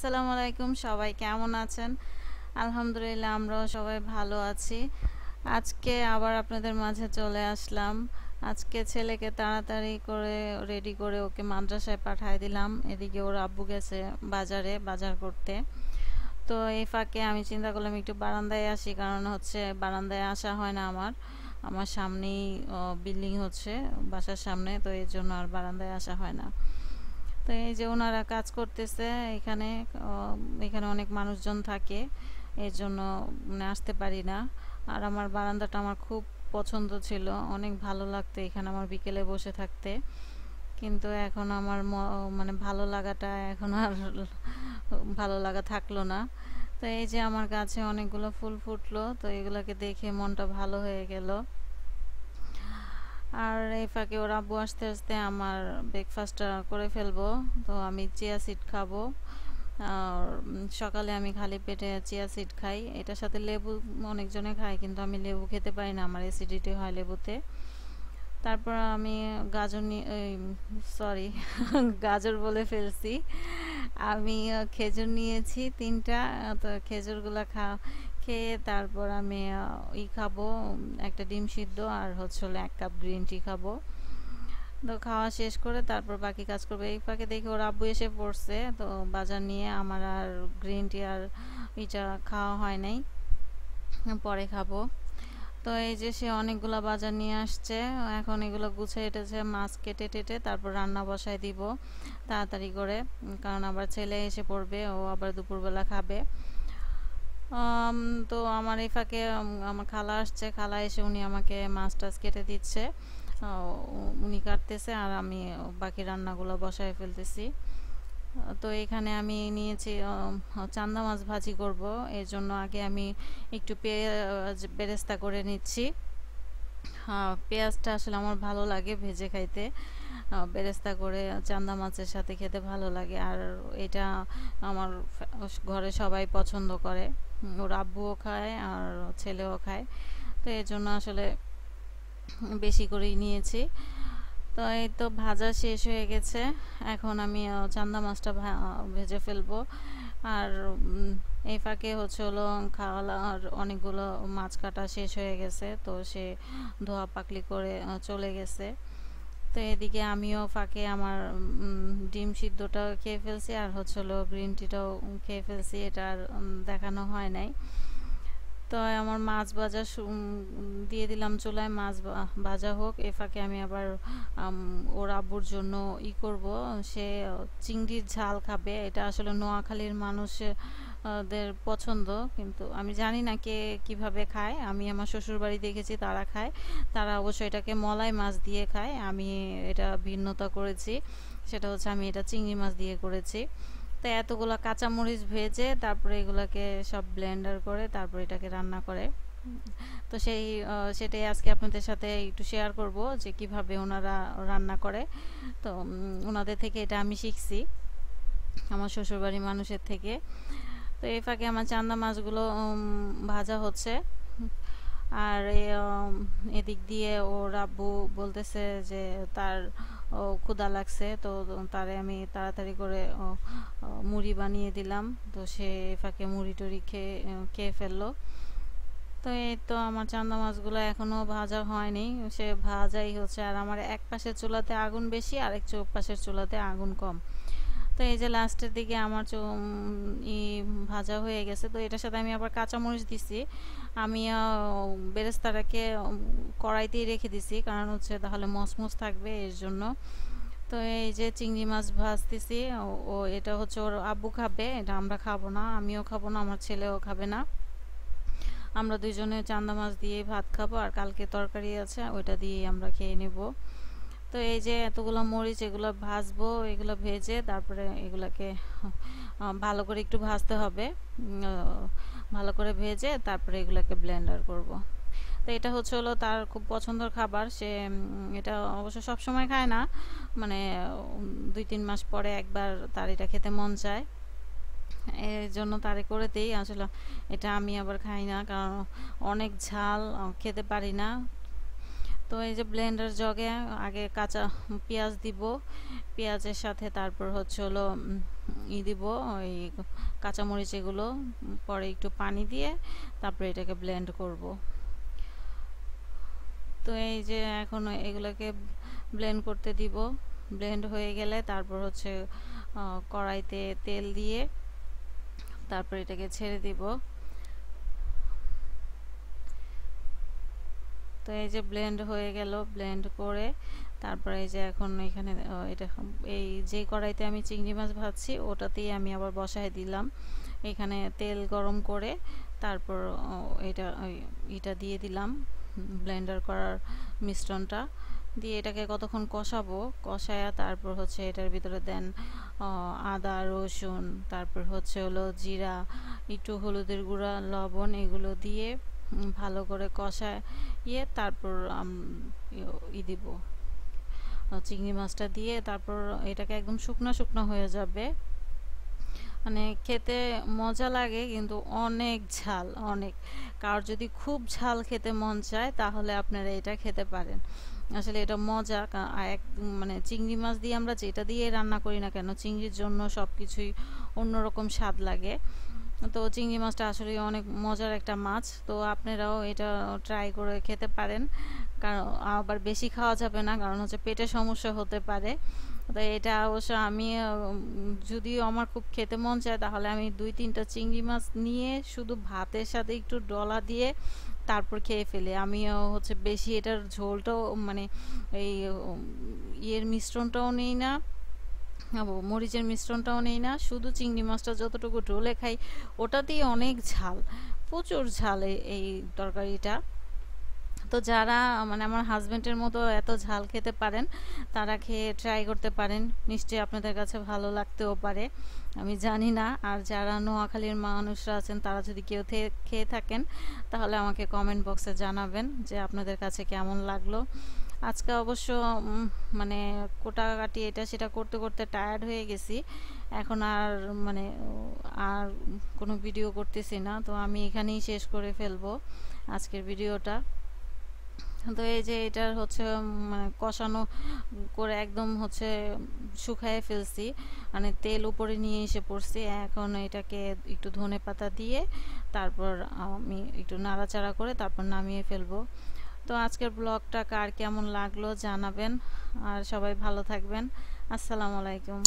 আসসালামু আলাইকুম, সবাই কেমন আছেন? আলহামদুলিল্লাহ, আমরাও সবাই ভালো আছি। আজকে আবার আপনাদের মাঝে চলে আসলাম। আজকে ছেলেকে তাড়াতাড়ি করে রেডি করে ওকে মাদ্রাসায় পাঠিয়ে দিলাম। এদিকে ওর আব্বু গেছে বাজারে বাজার করতে। তো এই ফাঁকে আমি চিন্তা করলাম একটু বারান্দায় আসি, কারণ হচ্ছে বারান্দায় আসা হয় না আমার সামনেই বিল্ডিং হচ্ছে, বাসার সামনে, তো এর জন্য আর বারান্দায় আসা হয় না। তো এই যে ওনারা কাজ করতেছে এখানে, এখানে অনেক মানুষজন থাকে, এর জন্য মানে আসতে পারি না। আর আমার বারান্দাটা আমার খুব পছন্দ ছিল, অনেক ভালো লাগতো এখানে আমার বিকেলে বসে থাকতে। কিন্তু এখন আমার মানে ভালো লাগাটা এখন আর ভালো লাগা থাকলো না। তো এই যে আমার গাছে অনেকগুলো ফুল ফুটলো, তো এগুলোকে দেখে মনটা ভালো হয়ে গেল। আর এই ফাঁকে ওর আব্বু আসতে আসতে আমার ব্রেকফাস্টটা করে ফেলবো। তো আমি চিয়া সিড খাবো। আর সকালে আমি খালি পেটে চিয়া সিড খাই, এটার সাথে লেবু অনেকজনে খায়, কিন্তু আমি লেবু খেতে পারি না, আমার অ্যাসিডিটি হয় লেবুতে। তারপর আমি গাজর নিয়ে, সরি, গাজর বলে ফেলছি। আমি খেজুর নিয়েছি 3টা। তো খেজুরগুলো খেয়ে তারপর আমি খাবো, একটা ডিম সিদ্ধ আর হচ্ছে হলো 1 কাপ গ্রিন টি খাবো। তো খাওয়া শেষ করে তারপর বাকি কাজ করবো। এই ফাঁকে দেখি ওর আব্বু এসে পড়ছে, তো বাজার নিয়ে। আমার আর গ্রিন টি আর এটা খাওয়া হয় নাই, পরে খাবো। তো এই যে সে অনেকগুলা বাজার নিয়ে আসছে, এখন এগুলো গুছিয়ে এটেছে, মাছ কেটে টেটে তারপর রান্না বসায় দিব তাড়াতাড়ি করে, কারণ আবার ছেলে এসে পড়বে, ও আবার দুপুরবেলা খাবে। আম, তো আমার এই ফাঁকে আমার খালা আসছে, খালা এসে উনি আমাকে মাছ টাছ কেটে দিচ্ছে। উনি কাটতেছে আর আমি বাকি রান্নাগুলো বসায় ফেলতেছি। তো এখানে আমি নিয়েছি চান্দা মাছ ভাজি করব। এর জন্য আগে আমি একটু পেঁয়াজ বেরেস্তা করে নিচ্ছি। পেঁয়াজটা আসলে আমার ভালো লাগে ভেজে খাইতে, বেরেস্তা করে চান্দা মাছের সাথে খেতে ভালো লাগে। আর এটা আমার ঘরে সবাই পছন্দ করে, ওর আব্বুও খায় আর ছেলেও খায়। তো এর জন্য আসলে বেশি করেই নিয়েছি। তো এই তো ভাজা শেষ হয়ে গেছে, এখন আমি চান্দা মাছটা ভেজে ফেলবো। আর এই ফাঁকে হচ্ছে হলো খাওয়ার অনেকগুলো মাছ কাটা শেষ হয়ে গেছে, তো সে ধোয়া পাকলি করে চলে গেছে। তো এদিকে আমিও ফাঁকে আমার ডিম সিদ্ধটা খেয়ে ফেলছি, আর হচ্ছে হলো গ্রিন টিটাও খেয়ে ফেলছি, এটা আর দেখানো হয় নাই। তো আমার মাছ ভাজা দিয়ে দিলাম চুলায়, মাছ ভাজা হোক। এ ফাঁকে আমি আবার ওর আব্বুর জন্য করব। সে চিংড়ির ঝাল খাবে, এটা আসলে নোয়াখালীর মানুষের দের পছন্দ, কিন্তু আমি জানি না কে কিভাবে খায়। আমি আমার শ্বশুর বাড়ি দেখেছি তারা খায়, তারা অবশ্য এটাকে মলাই মাছ দিয়ে খায়। আমি এটা ভিন্নতা করেছি, সেটা হচ্ছে আমি এটা চিংড়ি মাছ দিয়ে করেছি। তো এতগুলো কাঁচামরিচ ভেজে তারপরে এগুলাকে সব ব্লেন্ডার করে তারপর এটাকে রান্না করে। তো সেটাই আজকে আপনাদের সাথে একটু শেয়ার করব যে কিভাবে ওনারা রান্না করে। তো ওনাদের থেকে এটা আমি শিখছি, আমার শ্বশুরবাড়ির মানুষের থেকে। তো এই ফাঁকে আমার চান্দা মাছগুলো ভাজা হচ্ছে। আর এদিক দিয়ে ওর আব্বু বলতেছে যে তার ক্ষুধা লাগছে, তো তারে আমি তাড়াতাড়ি করে মুড়ি বানিয়ে দিলাম। তো সে ফাঁকে মুড়ি টুড়ি খেয়ে ফেললো। তো এই তো আমার চান্দা মাছগুলো এখনো ভাজা হয়নি, সে ভাজাই হচ্ছে। আর আমার এক পাশের চুলাতে আগুন বেশি, আরেক পাশের চুলাতে আগুন কম। তো এই যে লাস্টের দিকে আমার ভাজা হয়ে গেছে, তো এটার সাথে আমি আবার কাঁচামরিচ দিছি। আমি বেরেস্তাটাকে কড়াইতেই রেখে দিছি, কারণ হচ্ছে তাহলে মচমচ থাকবে, এর জন্য। তো এই যে চিংড়ি মাছ ভাজতেছি, ও এটা হচ্ছে ওর আব্বু খাবে, এটা আমরা খাবো না, আমিও খাবো না, আমার ছেলেও খাবে না। আমরা দুইজনে চান্দা মাছ দিয়ে ভাত খাবো, আর কালকে তরকারি আছে ওইটা দিয়েই আমরা খেয়ে নেব। তো এই যে এতগুলো মরিচ, এগুলো ভাজবো, এগুলো ভেজে তারপরে এগুলাকে ভালো করে একটু ভাজতে হবে। ভালো করে ভেজে তারপরে এগুলাকে ব্লেন্ডার করব। তো এটা হচ্ছে হলো তার খুব পছন্দের খাবার, সে এটা অবশ্য সব সময় খায় না, মানে 2-3 মাস পরে একবার তার এটা খেতে মন চায়, এর জন্য তারে করে দেই। আসলে এটা আমি আবার খাই না, কারণ অনেক ঝাল, খেতে পারি না। তো এই যে ব্লেন্ডার জগে আগে কাঁচা পেঁয়াজ দিব, পেঁয়াজের সাথে তারপর হচ্ছে হলো দিব ওই কাঁচামরিচ, এগুলো পরে একটু পানি দিয়ে তারপরে এটাকে ব্লেন্ড করব। তো এই যে এখন এগুলোকে ব্লেন্ড করতে দিব। ব্লেন্ড হয়ে গেলে তারপর হচ্ছে কড়াইতে তেল দিয়ে তারপর এটাকে ছেড়ে দিব। তো এই যে ব্লেন্ড হয়ে গেল, ব্লেন্ড করে তারপরে এই যে এখন এখানে এটা এই যে কড়াইতে আমি চিংড়ি মাছ ভাজছি ওটাতেই আমি আবার বসায় দিলাম। এখানে তেল গরম করে তারপর এটা দিয়ে দিলাম, ব্লেন্ডার করার মিশ্রণটা দিয়ে এটাকে কতক্ষণ কষাবো, কষায়া তারপর হচ্ছে এটার ভিতরে দেন আদা রসুন, তারপর হচ্ছে হলো জিরা, একটু হলুদের গুঁড়া, লবণ, এগুলো দিয়ে ভালো করে কষাইয়ে তারপর দিব চিংড়ি মাছটা দিয়ে, তারপর এটাকে একদম শুকনো শুকনো হয়ে যাবে। মানে খেতে মজা লাগে কিন্তু অনেক ঝাল, অনেক। কার যদি খুব ঝাল খেতে মন চায় তাহলে আপনারা এটা খেতে পারেন। আসলে এটা মজা, এক মানে চিংড়ি মাছ দিয়ে আমরা যেটা দিয়ে রান্না করি না কেন, চিংড়ির জন্য সব কিছুই অন্যরকম স্বাদ লাগে। তো চিংড়ি মাছটা আসলে অনেক মজার একটা মাছ, তো আপনারাও এটা ট্রাই করে খেতে পারেন। কারণ আবার বেশি খাওয়া যাবে না, কারণ হচ্ছে পেটের সমস্যা হতে পারে। তো এটা অবশ্য আমি যদিও আমার খুব খেতে মন চায় তাহলে আমি 2-3টা চিংড়ি মাছ নিয়ে শুধু ভাতের সাথে একটু ডলা দিয়ে তারপর খেয়ে ফেলি। আমি হচ্ছে বেশি এটার ঝোলটাও মানে এই ইয়ের মিশ্রণটাও নেই না, মরিচের মিশ্রণটাও নেই না, শুধু চিংড়ি মাছটা যতটুকু ঢোলে খাই ওটাতেই অনেক ঝাল, প্রচুর ঝাল এই তরকারিটা। তো যারা মানে আমার হাজবেন্ডের মতো এত ঝাল খেতে পারেন তারা খেয়ে ট্রাই করতে পারেন, নিশ্চয়ই আপনাদের কাছে ভালো লাগতেও পারে, আমি জানি না। আর যারা নোয়াখালীর মানুষরা আছেন তারা যদি কেউ খেয়ে থাকেন তাহলে আমাকে কমেন্ট বক্সে জানাবেন যে আপনাদের কাছে কেমন লাগলো। আজকে অবশ্য মানে কোটাকাটি এটা সেটা করতে করতে টায়ার্ড হয়ে গেছি, এখন আর মানে আর কোনো ভিডিও করতেছি না, তো আমি এখানেই শেষ করে ফেলবো আজকের ভিডিওটা। তো এই যে এটার হচ্ছে মানে কষানো করে একদম হচ্ছে শুকায় ফেলছি, মানে তেল উপরে নিয়ে এসে পড়ছি। এখন এটাকে একটু ধনেপাতা দিয়ে তারপর আমি একটু নাড়াচাড়া করে তারপর নামিয়ে ফেলবো। তো আজকের ব্লগটা কার কেমন লাগলো জানাবেন, আর সবাই ভালো থাকবেন। আসসালামু আলাইকুম।